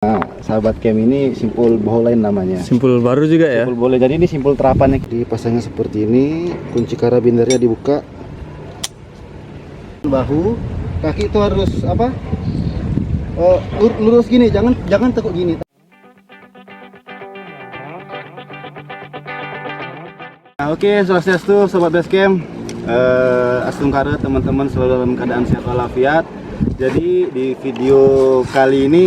Nah, sahabat camp ini simpul boholain namanya. Simpul baru juga ya. Simpul boleh. Jadi ini simpul terapannya dipasangnya seperti ini. Kunci karabinernya dibuka. Bahu, kaki itu harus apa? Lurus gini, jangan tekuk gini. Nah, oke, swastiastu sobat basecamp. Astungkara teman-teman selalu dalam keadaan sehat walafiat. Jadi di video kali ini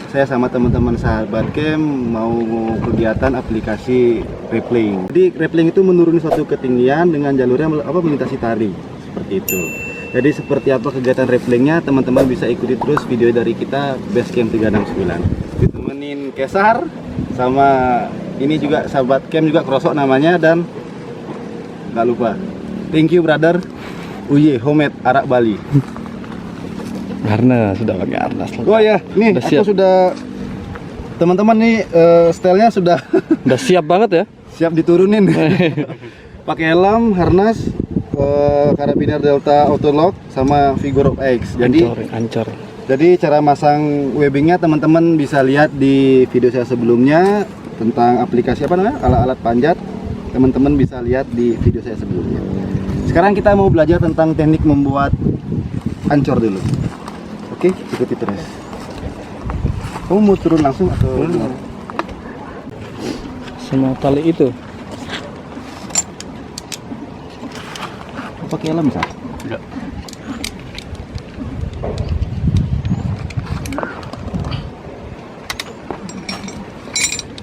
saya sama teman-teman sahabat camp mau kegiatan aplikasi rappelling. Jadi rappelling itu menuruni suatu ketinggian dengan jalurnya melintasi tali seperti itu. Jadi seperti apa kegiatan rappellingnya, teman-teman bisa ikuti terus video dari kita Basecamp 369. Ditemenin Kesar sama ini juga sahabat camp juga Krosok namanya, dan nggak lupa thank you brother Uye Homemade Arak Bali. Karena sudah pakai arnas. Oh ya, nih udah aku siap. sudah, teman-teman nih stylenya sudah Udah siap banget ya. siap diturunin. Pakai helm, harnas, karabiner Delta Autolock sama Figure of X. Ancor. Jadi cara masang webbingnya teman-teman bisa lihat di video saya sebelumnya tentang aplikasi apa namanya, alat-alat panjat. Teman-teman bisa lihat di video saya sebelumnya. Sekarang kita mau belajar tentang teknik membuat ancor dulu. Oke, ikuti terus. Kamu mau turun langsung atau gimana? Sama tali itu. Pakai helm bisa? Enggak.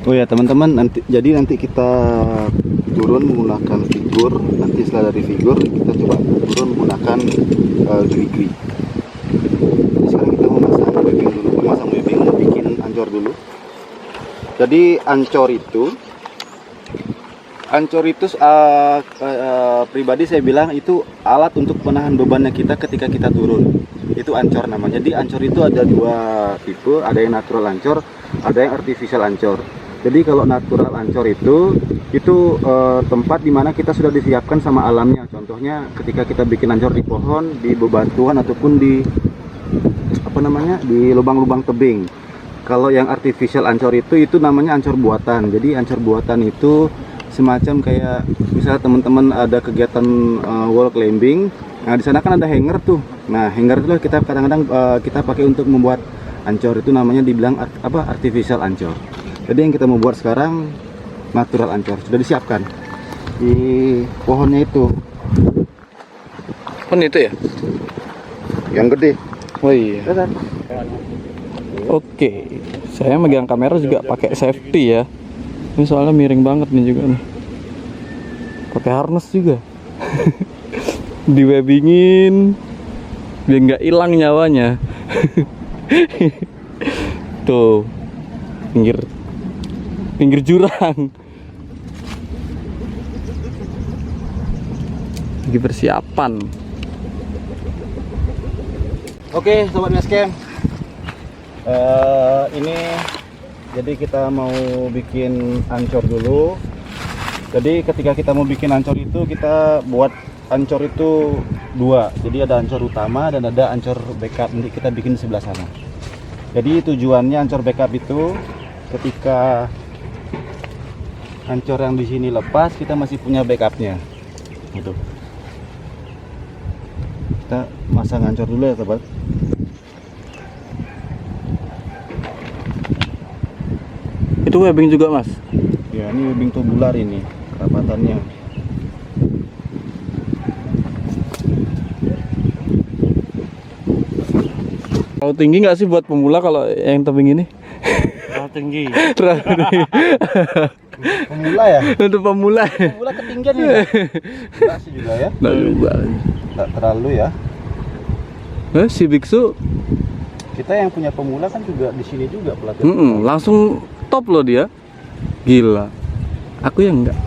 Oh ya teman-teman, nanti kita turun menggunakan figur. Nanti setelah dari figur kita coba turun menggunakan grigi. Jadi sekarang kita mau masang webbing, mau bikin ancor dulu. Jadi ancor itu pribadi saya bilang itu alat untuk menahan bebannya kita ketika kita turun. Itu ancor namanya. Jadi ancor itu ada dua tipe, ada yang natural ancor, ada yang artificial ancor. Jadi kalau natural ancor itu tempat dimana kita sudah disiapkan sama alamnya. Contohnya ketika kita bikin ancor di pohon, di bebatuan ataupun di di lubang-lubang tebing. Kalau yang artificial ancor itu namanya ancor buatan. Jadi ancor buatan itu semacam kayak misalnya teman-teman ada kegiatan wall climbing. Nah di sana kan ada hanger tuh. Nah hanger itu kita kadang-kadang kita pakai untuk membuat ancor, itu namanya dibilang artificial ancor. Jadi yang kita mau buat sekarang natural ancor, sudah disiapkan di pohonnya itu. Kan itu ya? Yang gede. Oh iya. Kan? Oke. Saya megang kamera juga pakai safety ya. Ini soalnya miring banget nih juga nih. Pakai harness juga. Diwebbingin biar nggak hilang nyawanya. Tuh. Pinggir jurang. Lagi persiapan. Oke, sobat basecamp. Ini jadi kita mau bikin ancor dulu. Jadi ketika kita mau bikin ancor itu kita buat ancor itu dua. Jadi ada ancor utama dan ada ancor backup. Nanti kita bikin di sebelah sana. Jadi tujuannya ancor backup itu ketika ancor yang di sini lepas, kita masih punya backupnya. Gitu. Kita masang ancor dulu ya, sobat. Itu webbing juga, Mas? Ya, ini webbing tubular ini kerapatannya. Terlalu tinggi nggak sih buat pemula kalau yang tebing ini? Terlalu tinggi. Pemula ya? Untuk pemula. Pemula ketinggian ya? Enggak sih juga ya? Nggak juga. Enggak terlalu ya. Si biksu Kita yang punya pemula kan juga di sini juga pelatihan. langsung top loh dia. Gila. Aku yang enggak.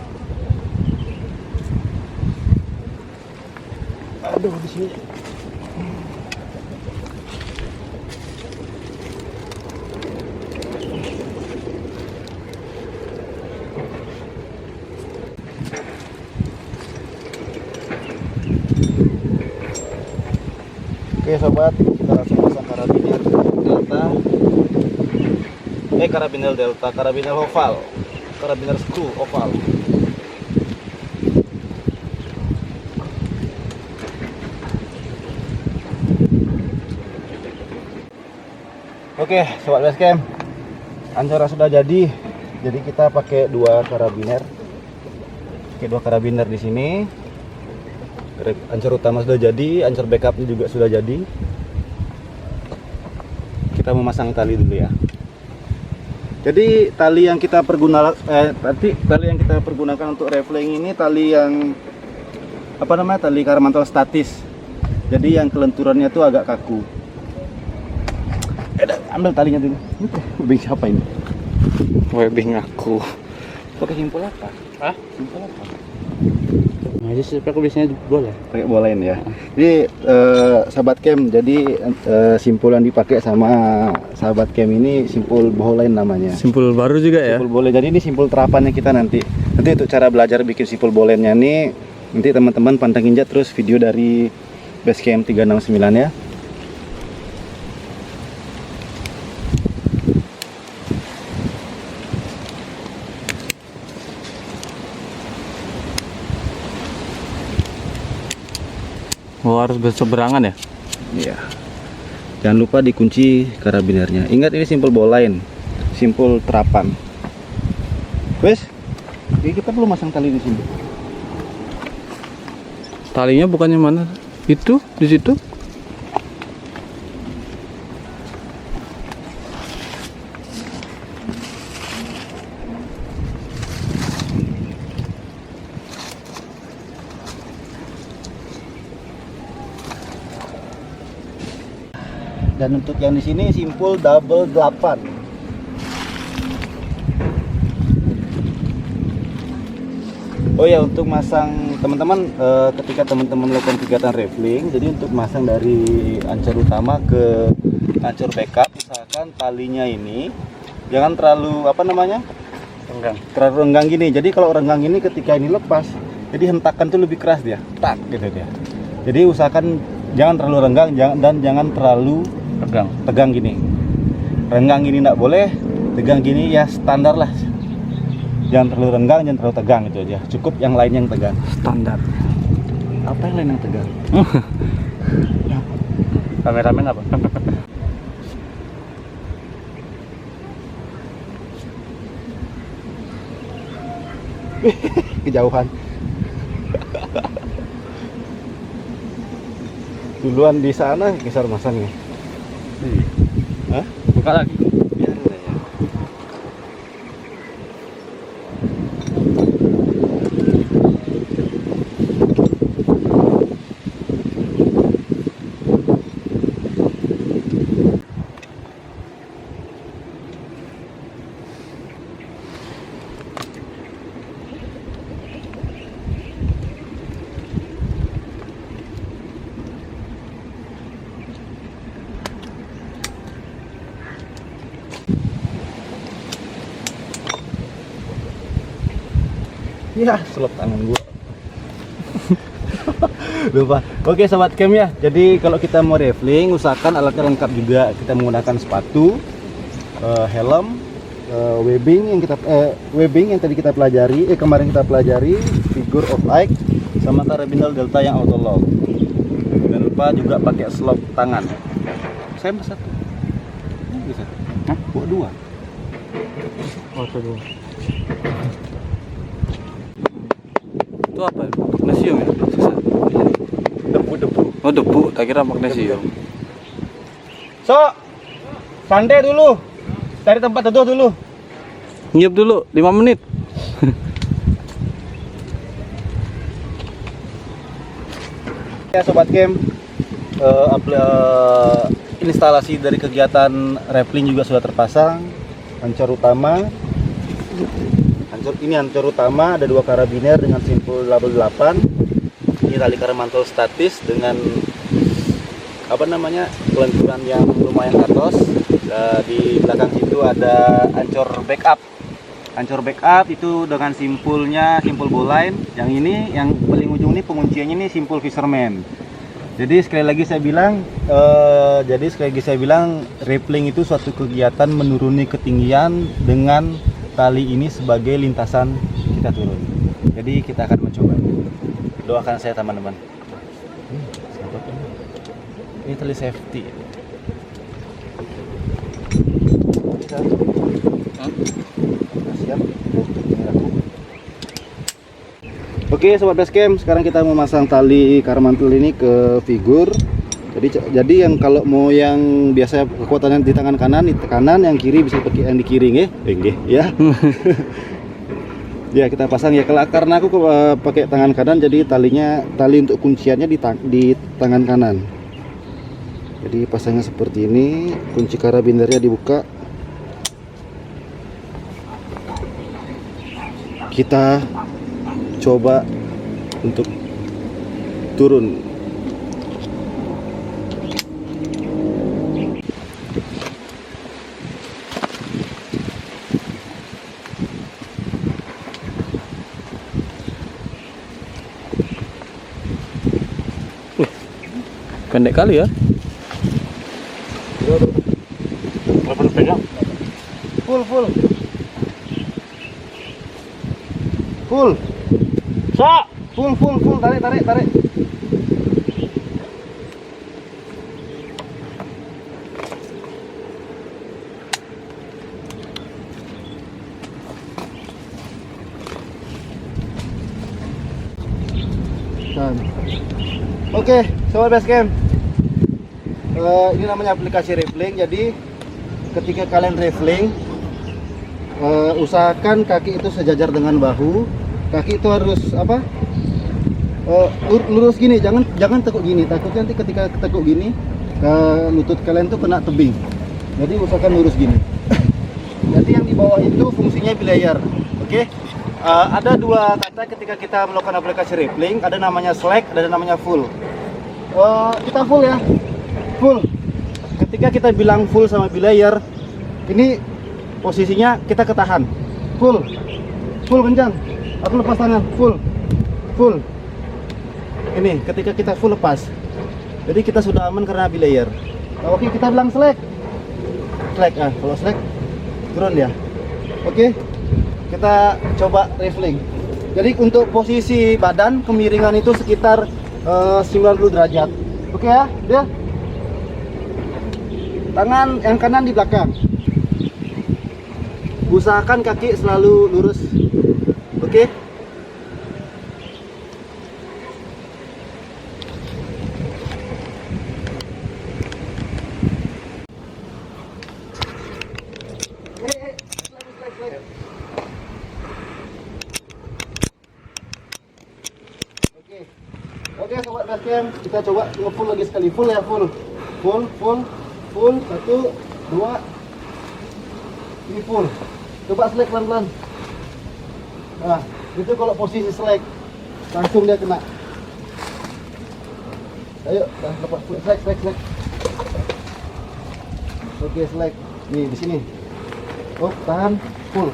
Aduh, di sini. Oke sobat, kita langsung pasang karabiner Delta pakai karabiner delta, karabiner oval, karabiner screw oval. Oke, sobat basecamp, ancora sudah jadi kita pakai dua karabiner. Oke, dua karabiner di sini. Ancor utama sudah jadi, ancor backupnya juga sudah jadi. Kita memasang tali dulu ya. Jadi tali yang kita pergunakan untuk rafling ini tali yang apa namanya, tali karemantel statis. Jadi yang kelenturannya itu agak kaku. Ambil talinya dulu. Webbing siapa ini? Webbing aku. Pakai simpul apa? Hah? Simpul apa? Nah, jadi aku biasanya bola. Pakai bolain ya. Jadi sahabat camp, jadi simpul yang dipakai sama sahabat camp ini simpul bolain namanya. Simpul baru juga ya. Simpul bolain. Jadi ini simpul terapannya kita nanti. Nanti untuk cara belajar bikin simpul bolainnya nih, nanti teman-teman pantengin aja terus video dari Basecamp 369 ya. Oh, harus berseberangan ya? Iya. Jangan lupa dikunci karabinernya. Ingat ini simpul bolain, simpul terapan. Wes, jadi kita belum masang tali di sini. Talinya bukannya mana? Itu di situ? Dan untuk yang di sini simpul double 8. Oh ya, untuk masang teman-teman, ketika teman-teman melakukan kegiatan rafling, jadi untuk masang dari ancor utama ke ancor backup, misalkan talinya ini jangan terlalu apa namanya, terlalu renggang gini. Jadi kalau renggang ini ketika ini lepas, jadi hentakan tuh lebih keras dia, tak gitu dia. Jadi usahakan jangan terlalu renggang, dan jangan terlalu tegang gini. Renggang gini enggak boleh, tegang gini ya standar lah. Jangan terlalu renggang, jangan terlalu tegang, itu aja. Cukup yang lain yang tegang. Standar. Apa yang lain yang tegang? Kameramen apa? Kejauhan. Duluan di sana kisar masangnya. Hah? Buka lagi. Biarin aja. Ya, selop tangan gua. Lupa. Oke, sobat camp ya. Jadi kalau kita mau rafling, usahakan alatnya lengkap juga. Kita menggunakan sepatu, helm, webbing yang tadi kita pelajari, kemarin kita pelajari, figure of light, sama karabiner delta yang auto lock. Jangan lupa juga pakai selop tangan. Saya mau satu. Ini bisa. Hah? Bawa dua. Oh, itu. Itu apa? Magnesium ya? Sisa. Debu. Oh, debu. Tak kira magnesium. So, santai dulu. Cari tempat teduh dulu. Nyiap dulu 5 menit. Ya sobat camp, instalasi dari kegiatan rafling juga sudah terpasang. Ancor utama. Ini ancor utama ada dua karabiner dengan simpul double 8. Ini tali karemantel statis dengan apa namanya, kelenturan yang lumayan atas. Di belakang situ ada ancor backup. Ancor backup itu dengan simpul bolain. Yang ini yang paling ujung ini pengunciannya ini simpul fisherman. Jadi sekali lagi saya bilang, rappelling itu suatu kegiatan menuruni ketinggian dengan tali ini sebagai lintasan kita turun. Jadi kita akan mencoba. Doakan saya teman-teman. Ini tali safety. Siap. Oke sobat basecamp, sekarang kita memasang tali karmantel ini ke figur. Jadi yang kalau mau yang biasa kekuatannya di tangan kanan, yang kiri bisa pakai yang di kiri ya. Ya kita pasang ya, karena aku pakai tangan kanan, jadi tali untuk kunciannya di tangan kanan. Jadi pasangnya seperti ini, kunci karabinernya dibuka. Kita coba untuk turun. Pendek kali ya. Full. Full, tarik. Oke, sobat basecamp. Ini namanya aplikasi rappelling. Jadi ketika kalian rappelling, usahakan kaki itu sejajar dengan bahu. Kaki itu harus lurus gini, jangan tekuk gini. Takutnya nanti ketika tekuk gini, lutut kalian tuh kena tebing. Jadi usahakan lurus gini. Jadi yang di bawah itu fungsinya belayer. Oke. Ada dua kata ketika kita melakukan aplikasi rappelling, ada namanya slack, ada namanya full. Kita full ya. Full. Ketika kita bilang full sama belayer, ini posisinya kita ketahan. Full kencang. Aku lepas tangan. Full. Ini ketika kita full lepas. Jadi kita sudah aman karena belayer. Oke, kita bilang slack. Kalau slack turun ya. Oke. Kita coba rappelling. Jadi untuk posisi badan kemiringan itu sekitar 90 derajat. Oke ya, dia. Tangan yang kanan di belakang. Usahakan kaki selalu lurus. Oke. Oke sobat basecamp, kita coba nge-full lagi sekali. Full ya, full. 1, 2. Ini full. Coba slack pelan-pelan. Nah, itu kalau posisi slack langsung dia kena. Ayo, lepas slack. Oke, slack. Nih di sini. Oh, tahan. Full.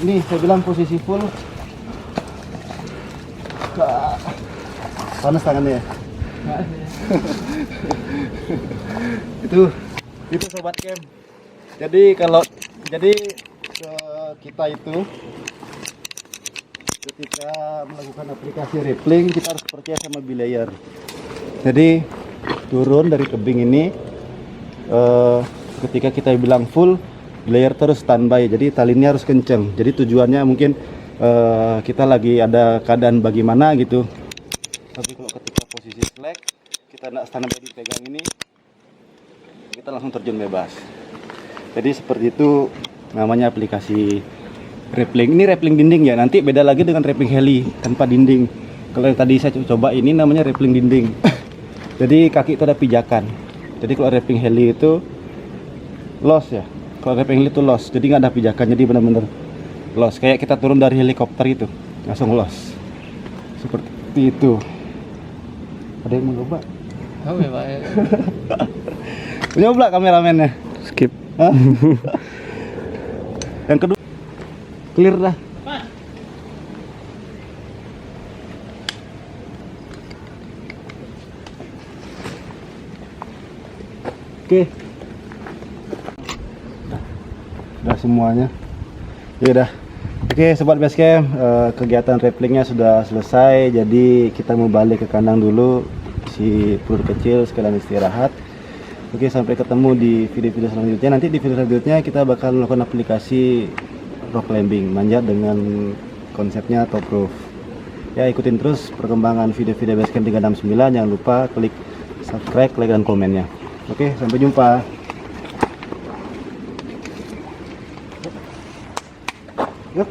Ini saya bilang posisi full. Panas tangannya ya? itu sobat camp. Jadi kita itu ketika melakukan aplikasi rappelling, kita harus percaya sama belayer. Jadi turun dari tebing ini, ketika kita bilang full, belayer terus standby. Jadi talinya harus kenceng. Jadi tujuannya mungkin kita lagi ada keadaan bagaimana gitu. Tapi kalau ketika posisi slack, kita tidak standby dipegang ini, kita langsung terjun bebas. Jadi seperti itu namanya aplikasi rappelling. Ini rappelling dinding ya, nanti beda lagi dengan rappelling heli tanpa dinding. Kalau yang tadi saya coba ini namanya rappelling dinding. Jadi kaki itu ada pijakan. Jadi kalau rappelling heli itu loss ya. Kalau rappelling heli itu loss, jadi nggak ada pijakan, jadi benar-benar loss. Kayak kita turun dari helikopter itu, langsung loss. Seperti itu. Ada yang mau coba? Oh ya Pak. Nyoba kameramennya. Skip. Yang kedua clear dah. Oke. Udah semuanya. Ya udah. Oke, sobat basecamp, kegiatan rappellingnya sudah selesai. Jadi kita mau balik ke kandang dulu. Si pelur kecil sekalian istirahat. Oke, sampai ketemu di video-video selanjutnya. Nanti di video selanjutnya kita bakal melakukan aplikasi rock climbing manjat dengan konsepnya top roof. Ya, ikutin terus perkembangan video-video basecamp 369. Jangan lupa klik subscribe, like, dan komennya. Oke, sampai jumpa. Yuk.